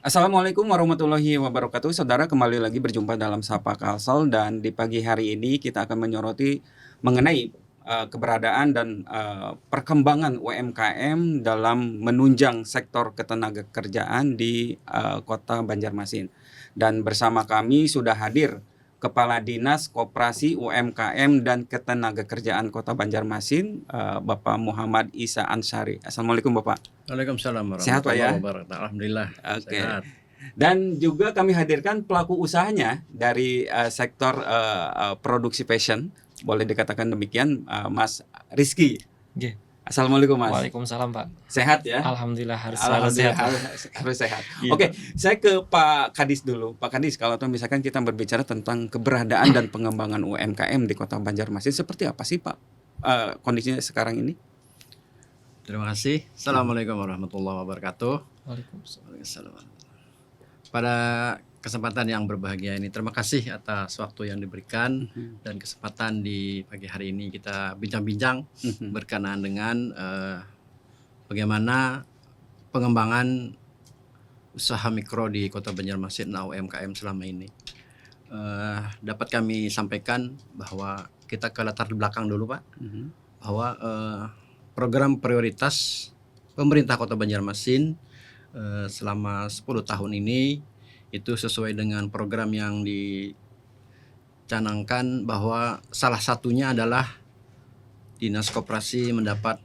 Assalamualaikum warahmatullahi wabarakatuh. Saudara, kembali lagi berjumpa dalam Sapa Kalsel, dan di pagi hari ini kita akan menyoroti mengenai keberadaan dan perkembangan UMKM dalam menunjang sektor ketenagakerjaan di Kota Banjarmasin. Dan bersama kami sudah hadir Kepala Dinas Koperasi UMKM dan Ketenagakerjaan Kota Banjarmasin, Bapak Muhammad Isa Ansari. Assalamualaikum Bapak. Waalaikumsalam Sehat Pak ya? warahmatullahi wabarakatuh. Alhamdulillah Oke. sehat. Dan juga kami hadirkan pelaku usahanya dari sektor produksi fashion, boleh dikatakan demikian, Mas Rizky. Oke. Assalamualaikum Mas. Waalaikumsalam Pak. Sehat ya? Alhamdulillah harus selalu sehat. Harus sehat. Iya, Oke, saya ke Pak Kadis dulu. Pak Kadis, kalau misalkan kita berbicara tentang keberadaan dan pengembangan UMKM di Kota Banjarmasin, seperti apa sih Pak kondisinya sekarang ini? Terima kasih. Assalamualaikum warahmatullahi wabarakatuh. Waalaikumsalam. Waalaikumsalam. Pada kesempatan yang berbahagia ini, terima kasih atas waktu yang diberikan dan kesempatan di pagi hari ini kita bincang-bincang berkenaan dengan bagaimana pengembangan usaha mikro di Kota Banjarmasin UMKM selama ini. Dapat kami sampaikan bahwa kita ke latar belakang dulu Pak, bahwa program prioritas pemerintah Kota Banjarmasin selama 10 tahun ini itu sesuai dengan program yang dicanangkan, bahwa salah satunya adalah Dinas Koperasi mendapat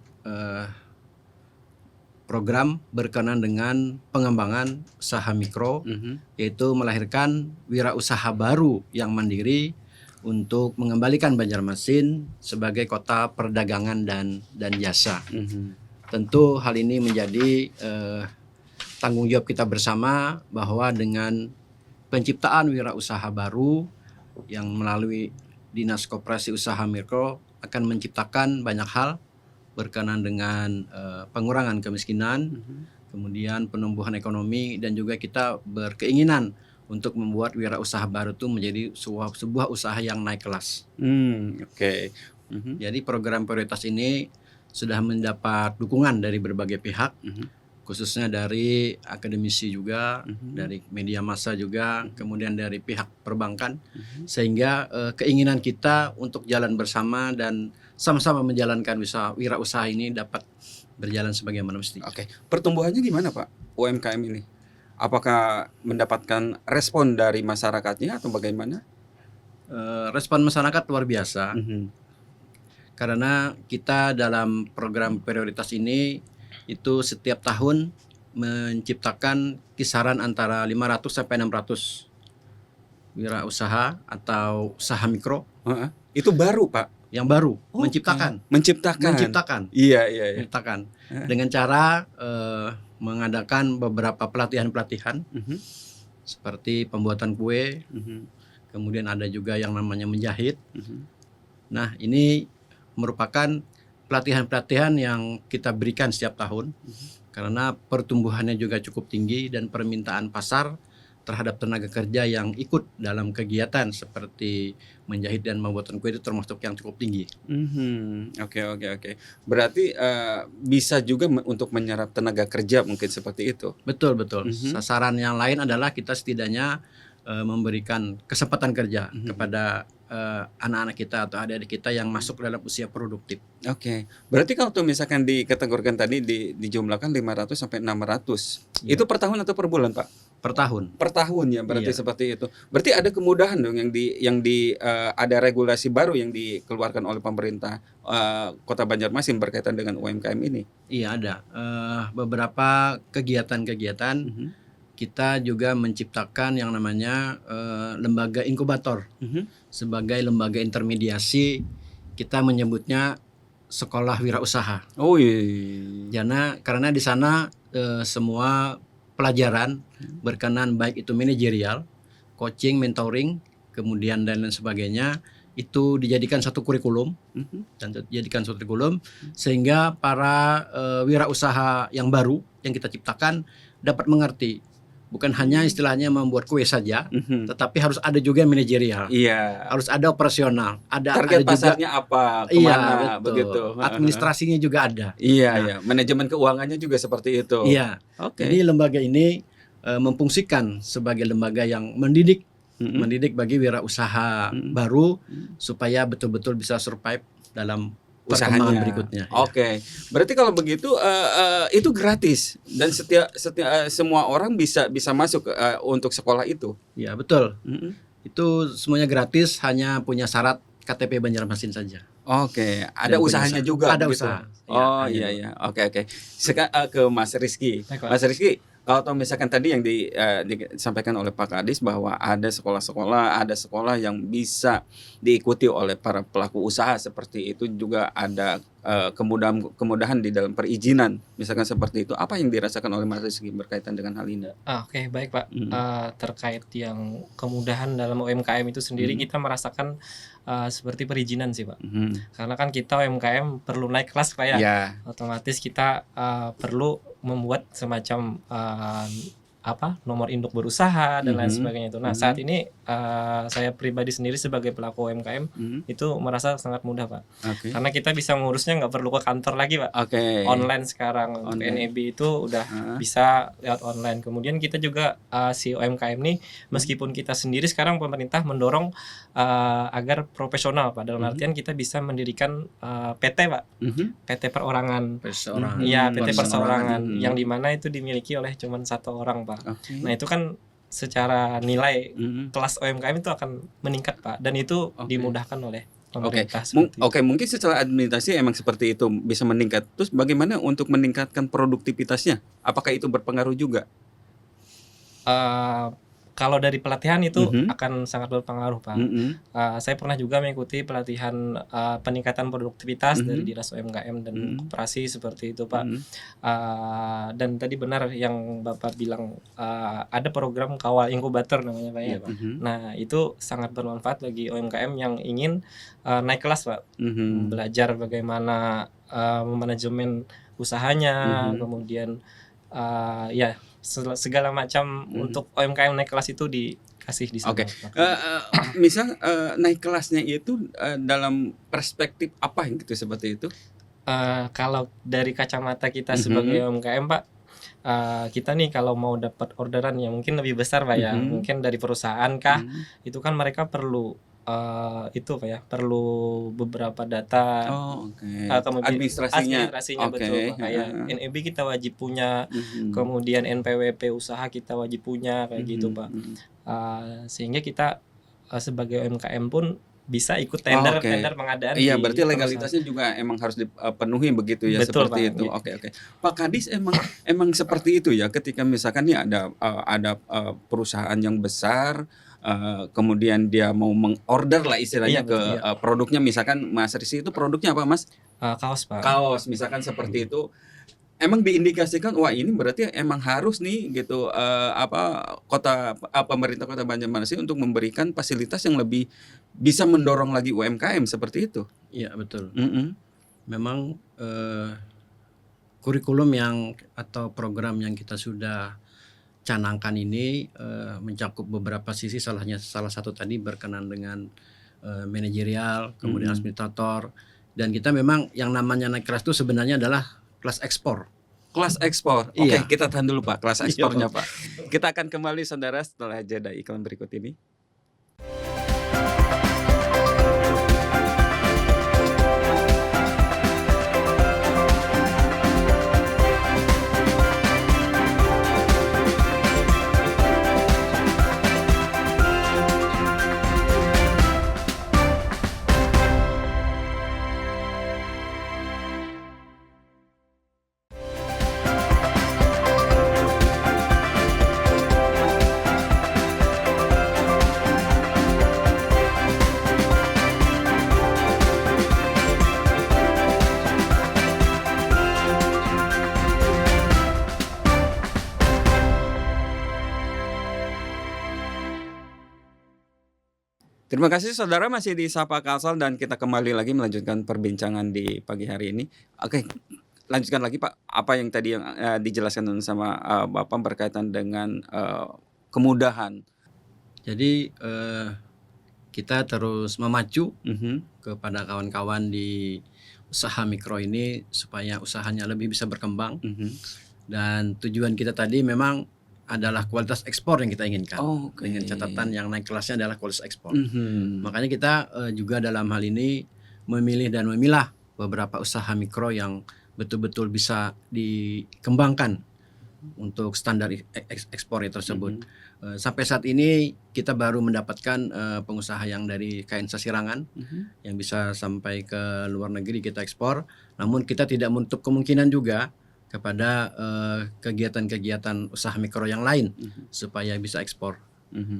program berkenaan dengan pengembangan usaha mikro, yaitu melahirkan wirausaha baru yang mandiri untuk mengembalikan Banjarmasin sebagai kota perdagangan dan jasa. Tentu hal ini menjadi tanggung jawab kita bersama, bahwa dengan penciptaan wirausaha baru yang melalui Dinas Koperasi Usaha Mikro akan menciptakan banyak hal berkenaan dengan pengurangan kemiskinan, kemudian penumbuhan ekonomi, dan juga kita berkeinginan untuk membuat wirausaha baru itu menjadi sebuah usaha yang naik kelas. Oke. Jadi program prioritas ini sudah mendapat dukungan dari berbagai pihak, khususnya dari akademisi juga, dari media massa juga, kemudian dari pihak perbankan, sehingga keinginan kita untuk jalan bersama dan sama-sama menjalankan wirausaha ini dapat berjalan sebagaimana mestinya. Oke. Pertumbuhannya gimana Pak UMKM ini? Apakah mendapatkan respon dari masyarakatnya atau bagaimana? Respon masyarakat luar biasa, karena kita dalam program prioritas ini itu setiap tahun menciptakan kisaran antara 500 sampai 600 wirausaha atau usaha mikro. Itu baru Pak? Yang baru, menciptakan. Iya. Menciptakan dengan cara mengadakan beberapa pelatihan-pelatihan seperti pembuatan kue, kemudian ada juga yang namanya menjahit. Nah, ini merupakan pelatihan-pelatihan yang kita berikan setiap tahun, karena pertumbuhannya juga cukup tinggi dan permintaan pasar terhadap tenaga kerja yang ikut dalam kegiatan seperti menjahit dan pembuatan kue itu termasuk yang cukup tinggi. Oke. Berarti bisa juga untuk menyerap tenaga kerja mungkin seperti itu. Betul. Sasaran yang lain adalah kita setidaknya memberikan kesempatan kerja kepada anak-anak kita atau adik-adik kita yang masuk dalam usia produktif. Oke. Berarti kalau misalkan dikategorikan tadi dijumlahkan 500 sampai 600. Itu per tahun atau per bulan, Pak? Per tahun. Per tahun ya, berarti seperti itu. Berarti ada kemudahan dong ada regulasi baru yang dikeluarkan oleh pemerintah Kota Banjarmasin berkaitan dengan UMKM ini. Iya, ada beberapa kegiatan-kegiatan. Kita juga menciptakan yang namanya lembaga inkubator. Sebagai lembaga intermediasi, kita menyebutnya sekolah wirausaha. Oh iya. Karena di sana semua pelajaran berkenan, baik itu manajerial, coaching, mentoring, kemudian dan lain sebagainya, itu dijadikan satu kurikulum sehingga para wirausaha yang baru yang kita ciptakan dapat mengerti. Bukan hanya istilahnya membuat kue saja, tetapi harus ada juga manajerial. Iya. Harus ada operasional. Target pasarnya apa? Kemana? Begitu. Administrasinya juga ada. Iya. Manajemen keuangannya juga seperti itu. Iya. Oke. Jadi lembaga ini memfungsikan sebagai lembaga yang mendidik bagi wirausaha baru supaya betul-betul bisa survive dalam perkembangan Usahanya berikutnya. Oke, berarti kalau begitu itu gratis dan setiap semua orang bisa masuk untuk sekolah itu. Ya betul. Mm-mm. Itu semuanya gratis, hanya punya syarat KTP Banjarmasin saja. Oke, ada Dan punya usahanya juga ada begitu? usaha. Oh Ya, iya. Oke. Ke Mas Rizky. Baik, Pak. Mas Rizky, kalau misalkan tadi yang disampaikan oleh Pak Kadis bahwa ada sekolah yang bisa diikuti oleh para pelaku usaha seperti itu, juga ada kemudahan di dalam perizinan, misalkan seperti itu. Apa yang dirasakan oleh Mas Rizky berkaitan dengan hal ini? Oke, baik Pak. Mm. Terkait yang kemudahan dalam UMKM itu sendiri, kita merasakan seperti perizinan sih Pak. Karena kan kita UMKM perlu naik kelas Pak ya. Ya. Otomatis kita perlu membuat semacam nomor induk berusaha dan lain sebagainya itu. Nah, saat ini saya pribadi sendiri sebagai pelaku UMKM itu merasa sangat mudah Pak. Oke. Karena kita bisa ngurusnya nggak perlu ke kantor lagi Pak. Oke. Online sekarang untuk Online. NEB itu udah bisa lewat online. Kemudian kita juga si UMKM nih, meskipun kita sendiri sekarang pemerintah mendorong agar profesional Pak. Dalam artian kita bisa mendirikan PT Pak, PT perorangan. Perseorangan. Iya, PT Perseorangan. perseorangan yang dimana itu dimiliki oleh cuma satu orang Pak. Oke. Nah itu kan secara nilai kelas UMKM itu akan meningkat Pak, dan itu dimudahkan oleh pemerintah. seperti itu. Oke, mungkin secara administrasi emang seperti itu bisa meningkat. Terus bagaimana untuk meningkatkan produktivitasnya? Apakah itu berpengaruh juga? Kalau dari pelatihan itu akan sangat berpengaruh Pak. Saya pernah juga mengikuti pelatihan peningkatan produktivitas dari Dinas UMKM dan Koperasi seperti itu Pak. Dan tadi benar yang Bapak bilang, ada program kawal inkubator namanya Pak ya. Nah itu sangat bermanfaat bagi UMKM yang ingin naik kelas Pak. Belajar bagaimana manajemen usahanya, kemudian ya segala macam untuk UMKM naik kelas itu dikasih di sana. Oke. Misal naik kelasnya itu dalam perspektif apa yang gitu seperti itu? Kalau dari kacamata kita sebagai UMKM Pak, kita nih kalau mau dapat orderan yang mungkin lebih besar Pak ya, mungkin dari perusahaan kah, itu kan mereka perlu itu Pak ya, perlu beberapa data. Kemudian administrasinya betul Pak. Kayak NEB kita wajib punya, kemudian NPWP usaha kita wajib punya kayak gitu Pak. Sehingga kita sebagai UMKM pun bisa ikut tender pengadaan. Iya, berarti legalitasnya juga emang harus dipenuhi begitu ya. Betul, seperti Pak. itu. Oke. Pak Kadis emang seperti itu ya, ketika misalkan nih ada perusahaan yang besar, kemudian dia mau mengorder lah istilahnya produknya, misalkan Mas Rizky itu produknya apa Mas? Kaos Pak. Kaos misalkan seperti itu. Emang diindikasikan wah ini berarti emang harus nih gitu pemerintah Kota Banjarmasin untuk memberikan fasilitas yang lebih bisa mendorong lagi UMKM seperti itu. Iya betul. Memang kurikulum atau program yang kita sudah canangkan ini mencakup beberapa sisi, salah satu tadi berkenan dengan manajerial, kemudian administrator, dan kita memang yang namanya naik kelas itu sebenarnya adalah kelas ekspor. Kelas ekspor. Oke, Iya. kita tahan dulu Pak, kelas ekspornya Pak. Kita akan kembali saudara setelah jeda iklan berikut ini. Terima kasih saudara, masih di Sapa Kalsel dan kita kembali lagi melanjutkan perbincangan di pagi hari ini. Oke, lanjutkan lagi Pak, apa yang tadi yang dijelaskan sama Bapak berkaitan dengan kemudahan. Jadi kita terus memacu kepada kawan-kawan di usaha mikro ini supaya usahanya lebih bisa berkembang. Dan tujuan kita tadi memang adalah kualitas ekspor yang kita inginkan. Oke. Dengan catatan yang naik kelasnya adalah kualitas ekspor. Mhm. Makanya kita juga dalam hal ini memilih dan memilah beberapa usaha mikro yang betul-betul bisa dikembangkan untuk standar ekspor tersebut. Sampai saat ini kita baru mendapatkan pengusaha yang dari KN Sasirangan yang bisa sampai ke luar negeri kita ekspor. Namun kita tidak menutup kemungkinan juga kepada kegiatan-kegiatan usaha mikro yang lain supaya bisa ekspor.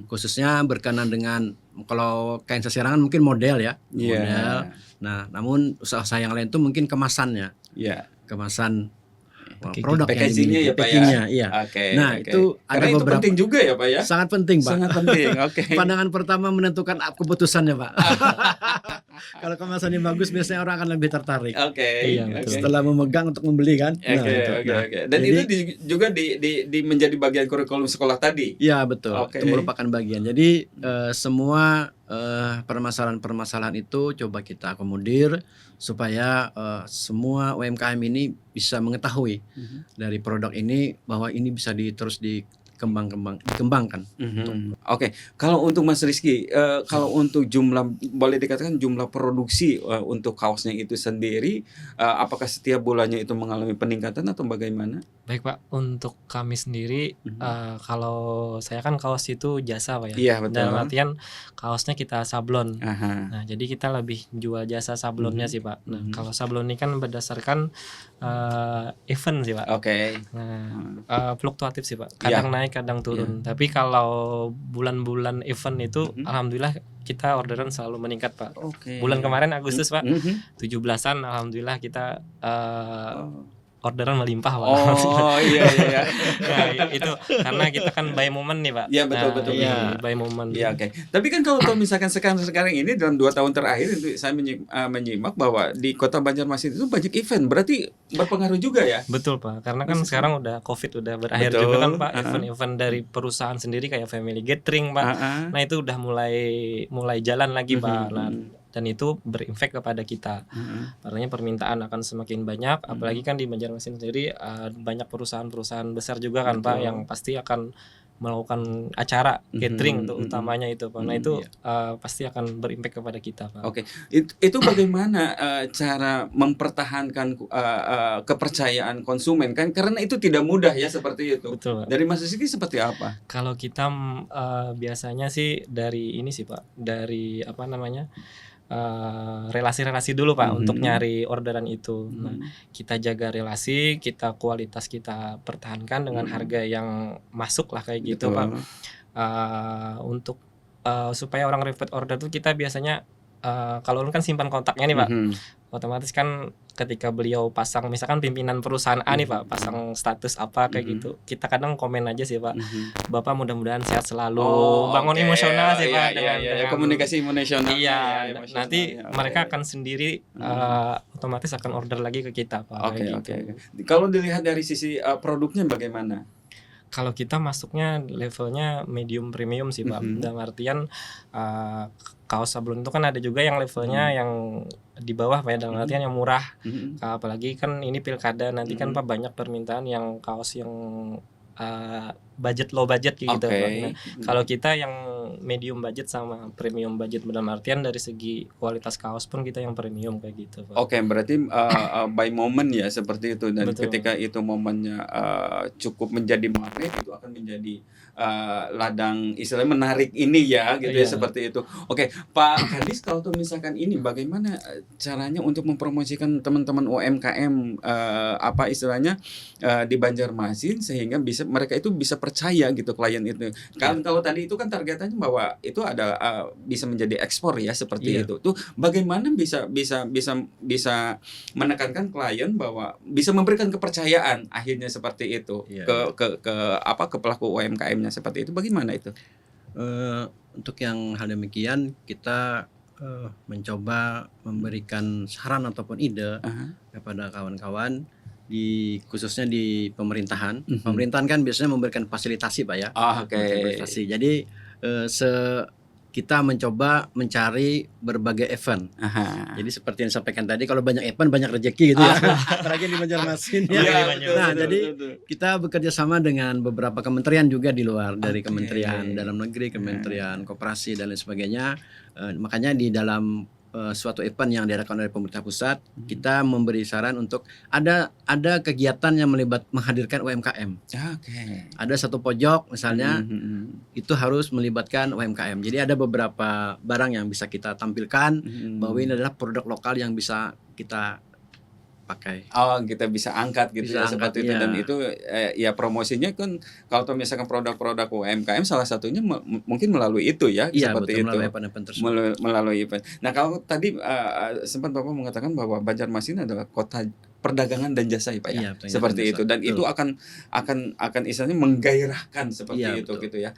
Khususnya berkenan dengan kalau KN Sasirangan mungkin model ya, model. Nah, namun usaha-usaha yang lain itu mungkin kemasannya, kemasan produk packagingnya ya Pak packagingnya, ya. iya. Oke, Nah, oke. itu ada Karena itu beberapa penting juga ya Pak ya. sangat penting Pak. Sangat penting. Oke. Pandangan pertama menentukan keputusannya Pak. Kalau kemasannya bagus biasanya orang akan lebih tertarik. Oke. Iya, betul. Setelah memegang untuk membeli kan. Oke. Dan jadi, itu juga di menjadi bagian kurikulum sekolah tadi. Iya betul. Oke. Itu merupakan bagian. Jadi semua permasalahan-permasalahan itu coba kita akomodir supaya semua UMKM ini bisa mengetahui dari produk ini bahwa ini bisa terus dikembangkan. Oke, kalau untuk Mas Rizky, kalau untuk jumlah, boleh dikatakan jumlah produksi untuk kaosnya itu sendiri, apakah setiap bulannya itu mengalami peningkatan atau bagaimana? Baik Pak, untuk kami sendiri kalau saya kan kaos itu jasa Pak ya. Iya, betul. Dalam artian kaosnya kita sablon. Aha. Nah, jadi kita lebih jual jasa sablonnya sih Pak. Nah, kalau sablon ini kan berdasarkan event sih Pak. Oke. Nah, fluktuatif sih Pak. Kadang naik, kadang turun. Tapi kalau bulan-bulan event itu alhamdulillah kita orderan selalu meningkat Pak. Oke. Bulan kemarin Agustus Pak, 17-an alhamdulillah kita orderan melimpah Pak. Oh iya. Nah, itu karena kita kan by moment nih Pak. Iya betul. Iya, by moment. Iya oke. Tapi kan kalau misalkan sekarang ini dalam 2 tahun terakhir itu saya menyimak bahwa di Kota Banjarmasin itu banyak event, berarti berpengaruh juga ya? Betul Pak, karena kan sekarang udah COVID udah berakhir Betul. juga kan Pak. Event-event dari perusahaan sendiri kayak family gathering Pak. Nah itu udah mulai jalan lagi Pak. Nah, dan itu berimpact kepada kita. Artinya permintaan akan semakin banyak, apalagi kan di Banjarmasin sendiri banyak perusahaan-perusahaan besar juga kan Pak yang pasti akan melakukan acara catering untuk utamanya itu Pak. Nah itu pasti akan berimpact kepada kita Pak. Oke. Itu bagaimana cara mempertahankan kepercayaan konsumen kan, karena itu tidak mudah ya seperti itu. Betul Pak. Dari Mas Rizky seperti apa? Kalau kita biasanya sih dari ini sih Pak, dari apa namanya, relasi-relasi dulu Pak untuk nyari orderan itu. Nah, kita jaga relasi, kita kualitas kita pertahankan dengan harga yang masuk lah kayak gitu Pak. Untuk supaya orang repeat order tuh kita biasanya kalau kan simpan kontaknya nih Pak. Otomatis kan ketika beliau pasang misalkan pimpinan perusahaan A nih Pak pasang status apa kayak gitu, kita kadang komen aja sih Pak, Bapak mudah-mudahan sehat selalu, bangun emosional sih Pak dengan komunikasi emosional. Iya, nanti mereka akan sendiri otomatis akan order lagi ke kita Pak. Oke. Kalau dilihat dari sisi produknya bagaimana? Kalau kita masuknya levelnya medium premium sih Pak. Dalam artian kaos sablon itu kan ada juga yang levelnya yang di bawah Pak ya, dalam artian yang murah. Apalagi kan ini pilkada nanti kan Pak banyak permintaan yang kaos yang budget low budget gitu. Nah, kalau kita yang medium budget sama premium budget, dalam artian dari segi kualitas kaos pun kita yang premium kayak gitu Pak. Oke, berarti by moment ya seperti itu, dan Betul. ketika itu momennya cukup menjadi magnet, itu akan menjadi ladang istilahnya menarik ini ya gitu ya, seperti itu. Oke, Pak Kadis, kalau misalkan ini bagaimana caranya untuk mempromosikan teman-teman UMKM apa istilahnya di Banjarmasin sehingga mereka itu bisa percaya gitu klien itu. Kan kalau tadi itu kan targetannya bahwa itu ada bisa menjadi ekspor ya seperti itu. Tuh bagaimana bisa menekankan klien bahwa bisa memberikan kepercayaan akhirnya seperti itu ke pelaku UMKM-nya seperti itu, bagaimana itu? Untuk yang hal demikian kita mencoba memberikan saran ataupun ide kepada kawan-kawan khususnya di pemerintahan. Pemerintahan kan biasanya memberikan fasilitasi Pak ya. Oke. Fasilitasi. Jadi kita mencoba mencari berbagai event. Jadi seperti yang disampaikan tadi, kalau banyak event banyak rezeki gitu ya. Apalagi di Banjarmasin ya. Jadi kita bekerja sama dengan beberapa kementerian juga di luar, dari Kementerian Dalam Negeri, Kementerian Koperasi dan lain sebagainya. Makanya di dalam suatu event yang diadakan oleh pemerintah pusat, kita memberi saran untuk ada kegiatan yang menghadirkan UMKM. Ada satu pojok misalnya itu harus melibatkan UMKM. Jadi ada beberapa barang yang bisa kita tampilkan bahwa ini adalah produk lokal yang bisa kita pakai. Kita bisa angkat gitu Bisa ya, seperti itu. angkat, Dan itu ya promosinya kan kalau misalkan produk-produk UMKM salah satunya mungkin melalui itu ya, seperti betul, itu. melalui event tersebut. Melalui event. Nah, kalau tadi sempat Bapak mengatakan bahwa Banjarmasin adalah kota perdagangan dan jasa ya Pak ya, seperti itu, dan itu akan istilahnya menggairahkan seperti itu gitu ya.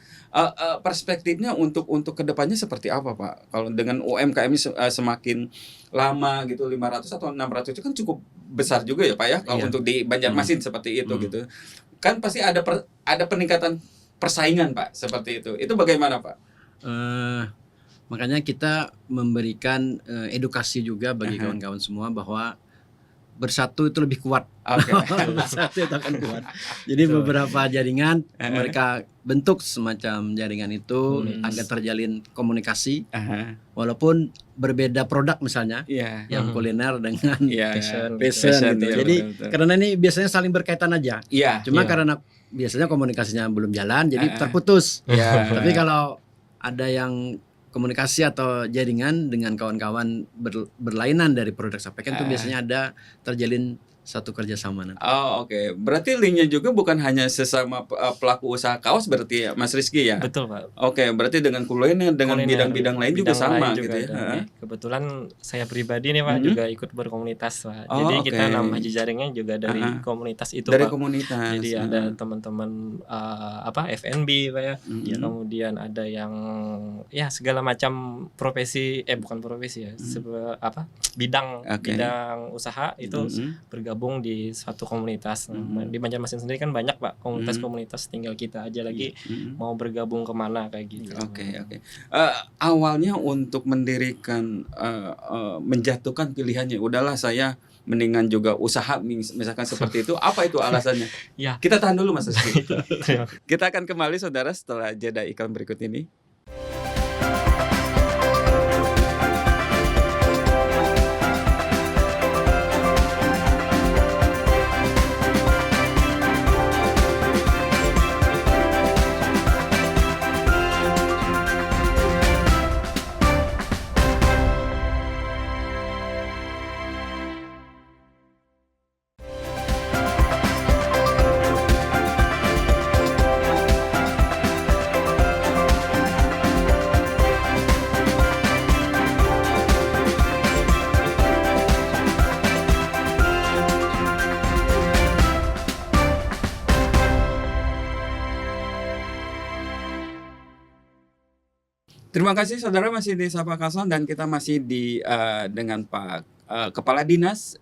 Perspektifnya untuk kedepannya seperti apa Pak? Kalau dengan UMKM semakin lama gitu, 500 atau 600 itu kan cukup besar juga ya Pak ya, kalau untuk di Banjarmasin seperti itu gitu. Kan pasti ada peningkatan persaingan Pak, seperti itu. Itu bagaimana Pak? Makanya kita memberikan edukasi juga bagi kawan-kawan semua bahwa bersatu itu lebih kuat. Bersatu itu akan kuat. Jadi beberapa jaringan mereka bentuk semacam jaringan itu agar terjalin komunikasi. Walaupun berbeda produk misalnya, yang kuliner dengan fashion gitu. Jadi karena ini biasanya saling berkaitan aja. Cuma karena biasanya komunikasinya belum jalan, jadi terputus. Tapi kalau ada yang komunikasi atau jaringan dengan kawan-kawan berlainan dari produk sampaikan itu biasanya ada terjalin satu kerjasama nanti. Berarti linknya juga bukan hanya sesama pelaku usaha kaos berarti ya Mas Rizky ya? Betul Pak. Berarti dengan kuliner, dengan bidang-bidang lain juga sama gitu ya? Kebetulan saya pribadi nih Pak juga ikut berkomunitas Pak. Jadi kita nambah jejaringnya juga dari komunitas itu dari Pak. komunitas. Jadi ada teman-teman FNB Pak ya. Kemudian ada yang ya segala macam profesi, bukan profesi ya, bidang usaha itu bergabung di suatu komunitas. Di Banjarmasin sendiri kan banyak Pak komunitas-komunitas, tinggal kita aja lagi mau bergabung kemana kayak gitu. Awalnya untuk mendirikan menjatuhkan pilihannya, udahlah saya mendingan juga usaha misalkan seperti itu, apa itu alasannya? Kita tahan dulu Mas Rizky. Kita akan kembali saudara setelah jeda iklan berikut ini. Terima kasih saudara, masih di Sapa Kalsel dan kita masih dengan Pak Kepala Dinas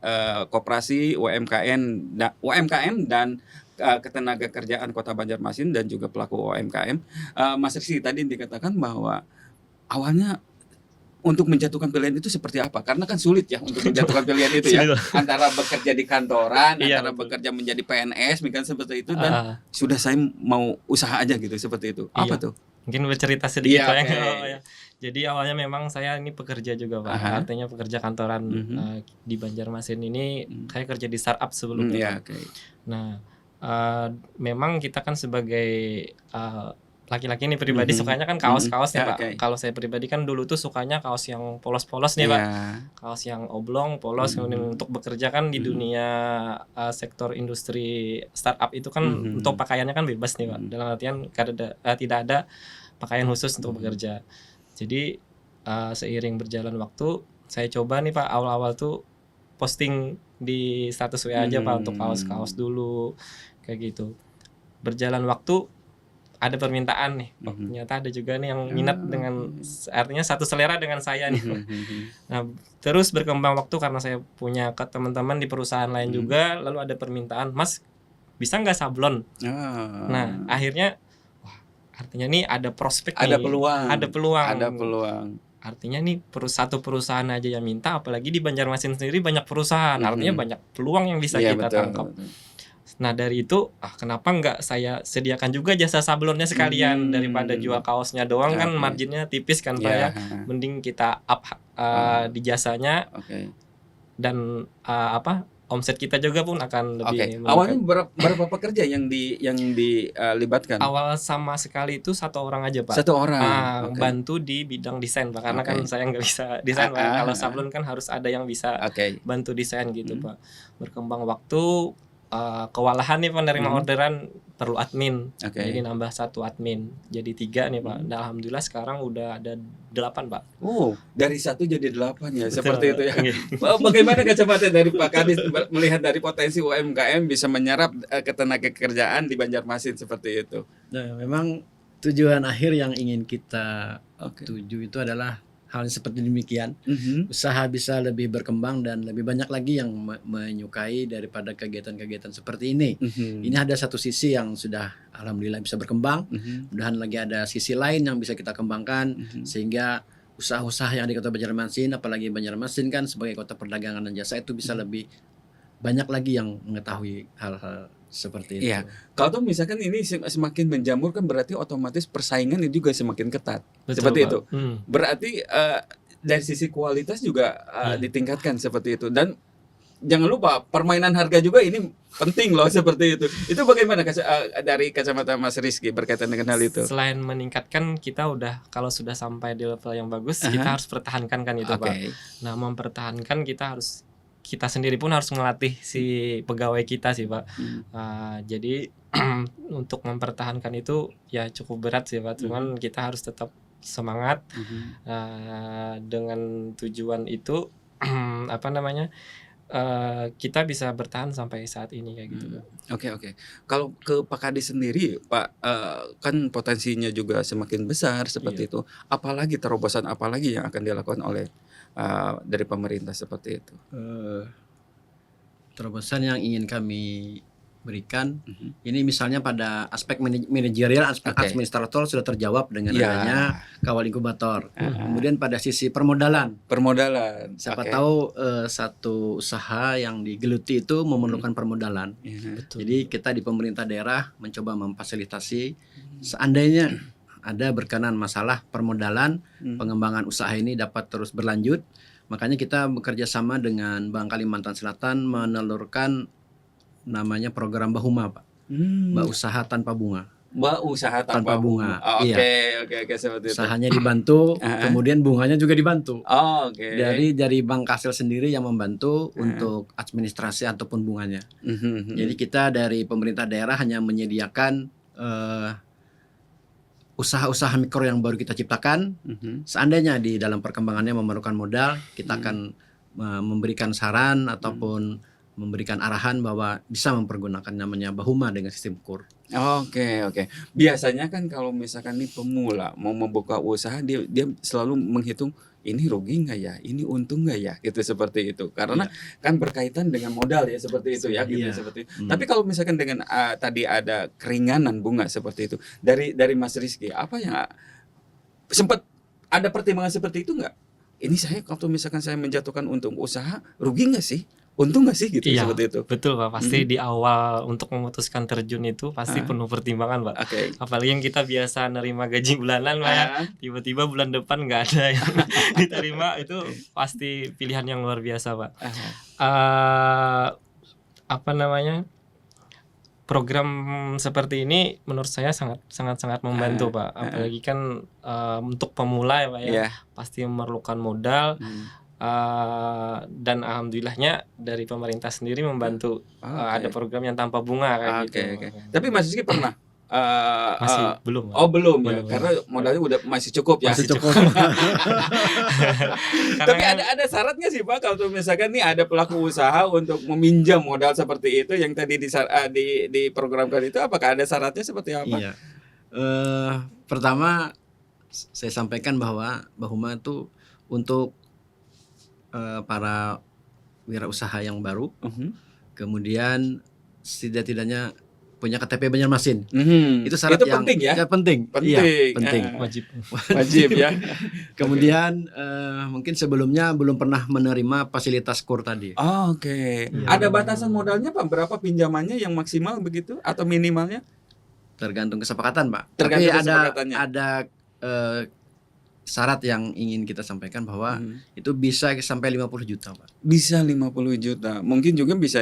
Koperasi UMKM dan Ketenagakerjaan Kota Banjarmasin dan juga pelaku UMKM. Mas Rizky tadi dikatakan bahwa awalnya untuk menjatuhkan pilihan itu seperti apa? Karena kan sulit ya untuk menjatuhkan pilihan itu ya. Antara bekerja di kantoran, antara bekerja menjadi PNS, mungkin seperti itu, dan sudah saya mau usaha aja gitu, seperti itu. Apa tuh? Mungkin bercerita sedikit Pak ya. Jadi awalnya memang saya ini pekerja juga Pak. Artinya pekerja kantoran di Banjarmasin ini. Saya kerja di startup sebelumnya. Nah, memang kita kan sebagai laki-laki nih pribadi sukanya kan kaos-kaos ya Pak. Kalau saya pribadi kan dulu tuh sukanya kaos yang polos-polos nih Pak. Kaos yang oblong, polos. Kemudian untuk bekerja kan di dunia sektor industri startup itu kan untuk pakaiannya kan bebas nih Pak. Dalam artian tidak ada pakaian khusus untuk bekerja. Jadi seiring berjalan waktu saya coba nih Pak, awal-awal tuh posting di status WA aja Pak untuk kaos-kaos dulu kayak gitu. Berjalan waktu ada permintaan nih, ternyata ada juga nih yang minat dengan, artinya satu selera dengan saya nih. Nah, terus berkembang waktu karena saya punya teman-teman di perusahaan lain juga, lalu ada permintaan, Mas bisa nggak sablon? Nah, akhirnya artinya nih ada prospek Ada nih, peluang. ada peluang. Ada peluang. Artinya nih satu perusahaan aja yang minta, apalagi di Banjarmasin sendiri banyak perusahaan, artinya banyak peluang yang bisa Iya, kita betul. tangkap. Nah dari itu, kenapa nggak saya sediakan juga jasa sablonnya sekalian, daripada jual kaosnya doang kan Oke. marginnya tipis kan Pak Iya, ya. Mending kita up di jasanya, Oke. dan omset kita juga pun akan lebih meningkat. Awalnya berapa pekerja yang dilibatkan? Awal sama sekali itu 1 orang aja Pak. 1 orang. Oke. Bantu di bidang desain Pak, karena kan Oke. saya nggak bisa desain Pak. Kalau sablon kan harus ada yang bisa Oke. bantu desain gitu Pak. Berkembang waktu, kewalahan nih penerima orderan, perlu admin. Oke. Jadi nambah 1 admin, jadi 3 nih Pak. Dan alhamdulillah sekarang udah ada 8 Pak. Dari 1 jadi 8 ya, Betul, seperti itu ya. Pak. Bagaimana kacamata dari Pak Kadis melihat dari potensi UMKM bisa menyerap ketenaga kerjaan di Banjarmasin seperti itu? Nah, memang tujuan akhir yang ingin kita Oke. tuju itu adalah hal yang seperti demikian. Usaha bisa lebih berkembang dan lebih banyak lagi yang menyukai daripada kegiatan-kegiatan seperti ini. Ini ada satu sisi yang sudah alhamdulillah bisa berkembang. Mudahan lagi ada sisi lain yang bisa kita kembangkan sehingga usaha-usaha yang di Kota Banjarmasin, apalagi Banjarmasin kan sebagai kota perdagangan dan jasa, itu bisa lebih banyak lagi yang mengetahui hal-hal seperti itu. Iya. Kalau misalkan ini semakin menjamur kan berarti otomatis persaingan itu juga semakin ketat. Betul, seperti Pak. itu. Berarti dari sisi kualitas juga ditingkatkan seperti itu. Dan jangan lupa permainan harga juga ini penting loh seperti itu. Itu bagaimana dari kacamata Mas Rizky berkaitan dengan hal itu? Selain meningkatkan, kita udah kalau sudah sampai di level yang bagus, kita harus pertahankan kan itu Pak. Nah mempertahankan kita sendiri pun harus melatih si pegawai kita sih Pak. Jadi untuk mempertahankan itu ya cukup berat sih Pak. Cuman kita harus tetap semangat dengan tujuan itu kita bisa bertahan sampai saat ini kayak gitu Pak. Oke. Kalau ke Pak Kadis sendiri Pak, kan potensinya juga semakin besar seperti itu. Apalagi terobosan apalagi yang akan dilakukan oleh dari pemerintah seperti itu? Terobosan yang ingin kami berikan ini misalnya pada aspek manajerial, aspek administrator sudah terjawab dengan adanya kawal inkubator. Kemudian pada sisi permodalan, siapa tahu satu usaha yang digeluti itu memerlukan permodalan. Jadi kita di pemerintah daerah mencoba memfasilitasi seandainya ada berkenan masalah permodalan, pengembangan usaha ini dapat terus berlanjut. Makanya kita bekerja sama dengan Bank Kalimantan Selatan menelurkan namanya program Bahuma Pak. Usaha tanpa bunga. Usaha tanpa bunga. Oke, seperti itu. Usahanya dibantu, kemudian bunganya juga dibantu. Oke. Dari Bank Kasel sendiri yang membantu untuk administrasi ataupun bunganya. Jadi kita dari pemerintah daerah hanya menyediakan usaha-usaha mikro yang baru kita ciptakan. Seandainya di dalam perkembangannya memerlukan modal, kita akan memberikan saran ataupun memberikan arahan bahwa bisa mempergunakan namanya Bahuma dengan sistem KUR. Oke. Biasanya kan kalau misalkan nih pemula mau membuka usaha, dia selalu menghitung ini rugi nggak ya, ini untung nggak ya, gitu seperti itu. Karena kan berkaitan dengan modal ya seperti itu ya, gitu seperti itu. Tapi kalau misalkan dengan tadi ada keringanan bunga seperti itu, dari Mas Rizky, apa yang sempat ada pertimbangan seperti itu nggak? Ini saya kalau misalkan saya menjatuhkan untung usaha, rugi nggak sih? Untung nggak sih gitu seperti itu? Betul Pak, pasti di awal untuk memutuskan terjun itu pasti penuh pertimbangan Pak. Apalagi yang kita biasa nerima gaji bulanan Pak ya, tiba-tiba bulan depan nggak ada yang diterima, itu pasti pilihan yang luar biasa Pak. Program seperti ini menurut saya sangat membantu Pak. Apalagi kan untuk pemula ya Pak ya, pasti memerlukan modal. Dan alhamdulillahnya dari pemerintah sendiri membantu. Ada program yang tanpa bunga kayak gitu. Tapi Mas Rizky pernah masih belum. Belum ya, karena modalnya udah masih cukup ya. Masih cukup. Tapi ada syaratnya sih Pak, kalau misalkan nih ada pelaku usaha untuk meminjam modal seperti itu yang tadi diprogramkan itu, apakah ada syaratnya seperti apa? Iya. Pertama saya sampaikan bahwa Bahuma itu untuk para wirausaha yang baru, kemudian setidak-tidaknya punya KTP Banjarmasin. Mhm. Itu syarat Itu yang penting ya? penting. Penting. Iya, penting. Wajib. Wajib ya. Kemudian mungkin sebelumnya belum pernah menerima fasilitas KUR tadi. Oh, oke. Iya. Ada batasan modalnya Pak? Berapa pinjamannya yang maksimal begitu atau minimalnya? Tergantung kesepakatan, Pak. Tergantung Tapi kesepakatannya. ada syarat yang ingin kita sampaikan bahwa Mhm. itu bisa sampai 50 juta, Pak. Bisa 50 juta. Mungkin juga bisa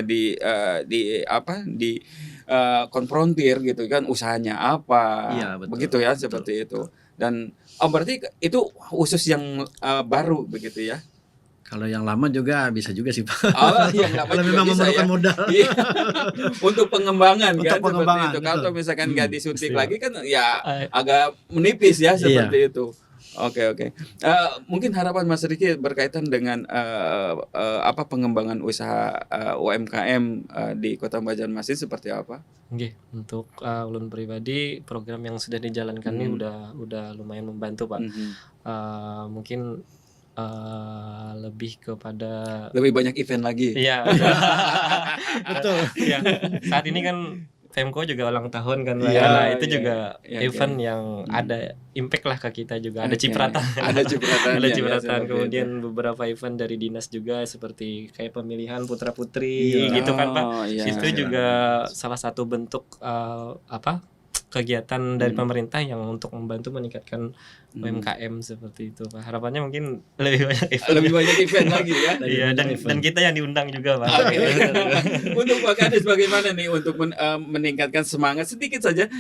konfrontir gitu kan, usahanya apa. Iya, betul. Begitu ya, Betul, seperti itu. Dan berarti itu khusus yang baru begitu ya. Kalau yang lama juga bisa juga sih, Pak. Oh, yang lama Kalau juga memang bisa memerlukan ya. modal. Iya. Untuk pengembangan Untuk kan pengembangan, seperti itu. betul. Kalau misalkan nggak disuntik Iya. lagi kan ya Eh, agak menipis ya Iya. seperti itu. Oke. Mungkin harapan Mas Riki berkaitan dengan pengembangan usaha UMKM di Kota Banjarmasin seperti apa? Nggih, untuk ulun pribadi program yang sudah dijalankan ini udah lumayan membantu, Pak. Mhm. Mungkin lebih kepada Lebih banyak event lagi. iya. Betul. Iya. Saat ini kan Femko juga ulang tahun kan, Pak. Iya, Nah, itu iya, juga iya, event oke. yang ada impact lah ke kita juga, ada Oke. cipratan. Ada cipratan. Ada cipratan. Kemudian beberapa event dari dinas juga seperti kayak pemilihan putra-putri Iya. gitu kan, Pak. Iya. Itu juga salah satu bentuk kegiatan dari pemerintah yang untuk membantu meningkatkan UMKM seperti itu, Pak. Harapannya mungkin lebih banyak event. Lebih banyak event lagi ya. Iya, dan kita yang diundang juga, Pak. Oke. Untuk Pak Kades bagaimana nih untuk meningkatkan semangat sedikit saja,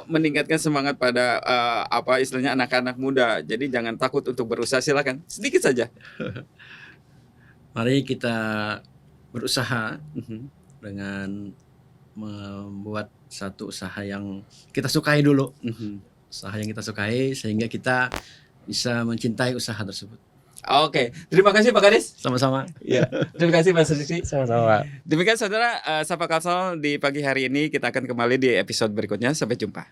meningkatkan semangat pada istilahnya anak-anak muda. Jadi jangan takut untuk berusaha, silakan sedikit saja. Mari kita berusaha Mhm. dengan membuat satu usaha yang kita sukai dulu. Mhm. Usaha yang kita sukai sehingga kita bisa mencintai usaha tersebut. Oke, terima kasih Pak Kades. Sama-sama. Iya, terima kasih Mas Rizky. Sama-sama. Demikian saudara, Sapa Kalsel di pagi hari ini, kita akan kembali di episode berikutnya. Sampai jumpa.